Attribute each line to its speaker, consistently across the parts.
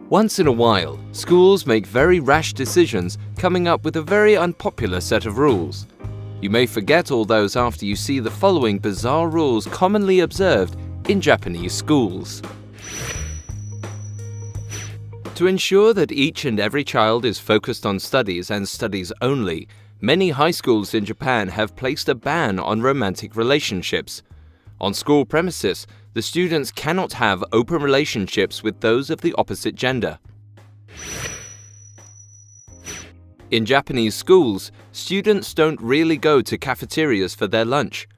Speaker 1: Once in a while, schools make very rash decisions, coming up with a very unpopular set of rules. You may forget all those after you see the following bizarre rules commonly observed in Japanese schools. To ensure that each and every child is focused on studies and studies only, many high schools in Japan have placed a ban on romantic relationships. On school premises, the students cannot have open relationships with those of the opposite gender. In Japanese schools, students don't really go to cafeterias for their lunch.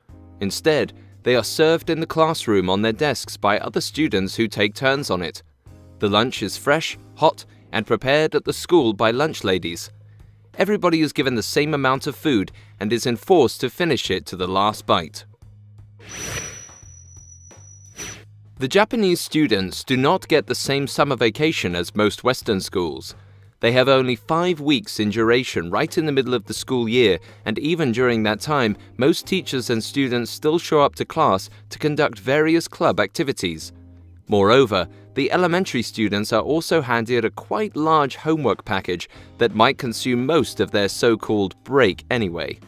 Speaker 1: Instead, they are served in the classroom on their desks by other students who take turns on it. The lunch is fresh, hot, and prepared at the school by lunch ladies. Everybody is given the same amount of food and is enforced to finish it to the last bite. The Japanese students do not get the same summer vacation as most Western schools. They have only 5 weeks in duration right in the middle of the school year, and even during that time, most teachers and students still show up to class to conduct various club activities. Moreover, the elementary students are also handed a quite large homework package that might consume most of their so-called break anyway.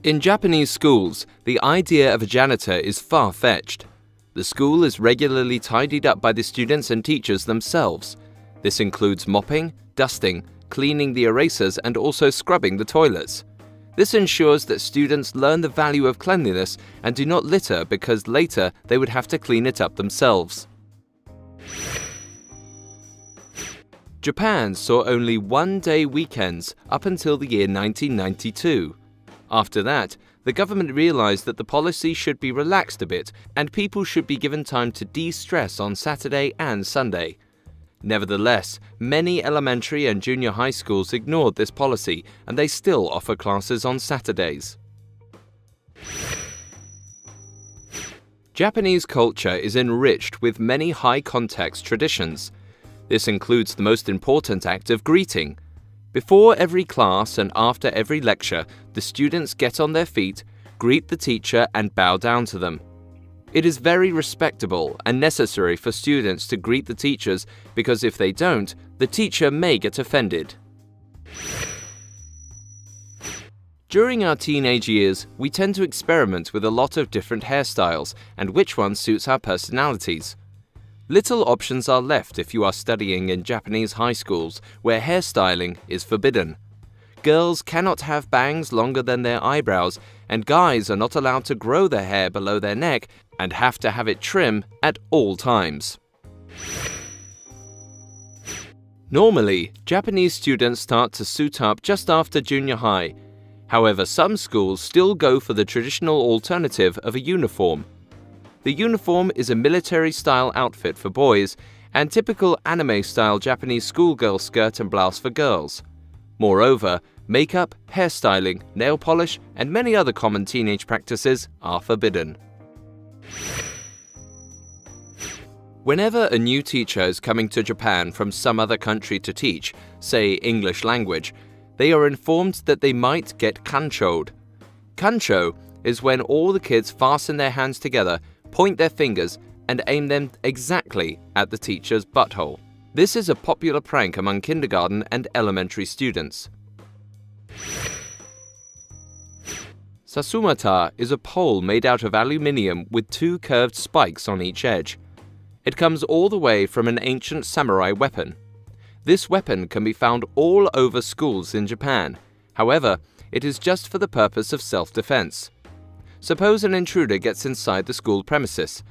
Speaker 1: In Japanese schools, the idea of a janitor is far-fetched. The school is regularly tidied up by the students and teachers themselves. This includes mopping, dusting, cleaning the erasers, and also scrubbing the toilets. This ensures that students learn the value of cleanliness and do not litter because later they would have to clean it up themselves. Japan saw only one-day weekends up until the year 1992. After that, the government realized that the policy should be relaxed a bit and people should be given time to de-stress on Saturday and Sunday. Nevertheless, many elementary and junior high schools ignored this policy and they still offer classes on Saturdays. Japanese culture is enriched with many high-context traditions. This includes the most important act of greeting. Before every class and after every lecture, the students get on their feet, greet the teacher and bow down to them. It is very respectable and necessary for students to greet the teachers because if they don't, the teacher may get offended. During our teenage years, we tend to experiment with a lot of different hairstyles and which one suits our personalities. Little options are left if you are studying in Japanese high schools where hairstyling is forbidden. Girls cannot have bangs longer than their eyebrows, and guys are not allowed to grow their hair below their neck and have to have it trimmed at all times. Normally, Japanese students start to suit up just after junior high. However, some schools still go for the traditional alternative of a uniform. The uniform is a military-style outfit for boys and typical anime-style Japanese schoolgirl skirt and blouse for girls. Moreover, makeup, hairstyling, nail polish, and many other common teenage practices are forbidden. Whenever a new teacher is coming to Japan from some other country to teach, say English language, they are informed that they might get kanchoed. Kancho is when all the kids fasten their hands together, point their fingers, and aim them exactly at the teacher's butthole. This is a popular prank among kindergarten and elementary students. Sasumata is a pole made out of aluminium with 2 curved spikes on each edge. It comes all the way from an ancient samurai weapon. This weapon can be found all over schools in Japan. However, it is just for the purpose of self-defense. Suppose an intruder gets inside the school premises.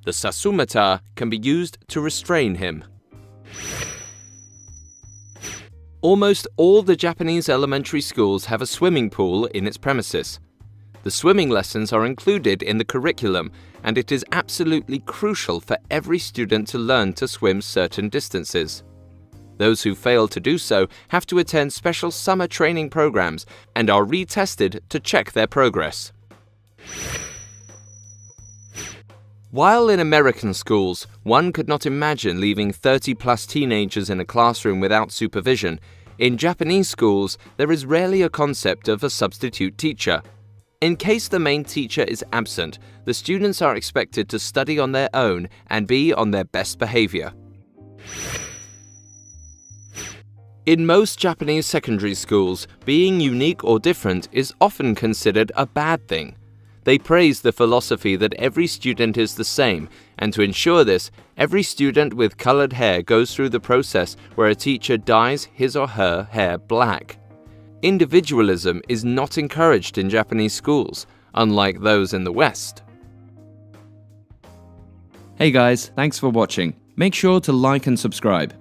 Speaker 1: The Sasumata can be used to restrain him. Almost all the Japanese elementary schools have a swimming pool in its premises. The swimming lessons are included in the curriculum, and it is absolutely crucial for every student to learn to swim certain distances. Those who fail to do so have to attend special summer training programs and are retested to check their progress. While in American schools, one could not imagine leaving 30-plus teenagers in a classroom without supervision, in Japanese schools there is rarely a concept of a substitute teacher. In case the main teacher is absent, the students are expected to study on their own and be on their best behavior. In most Japanese secondary schools, being unique or different is often considered a bad thing. They praise the philosophy that every student is the same, and to ensure this, every student with colored hair goes through the process where a teacher dyes his or her hair black. Individualism is not encouraged in Japanese schools, unlike those in the West.
Speaker 2: Hey guys, thanks for watching. Make sure to like and subscribe.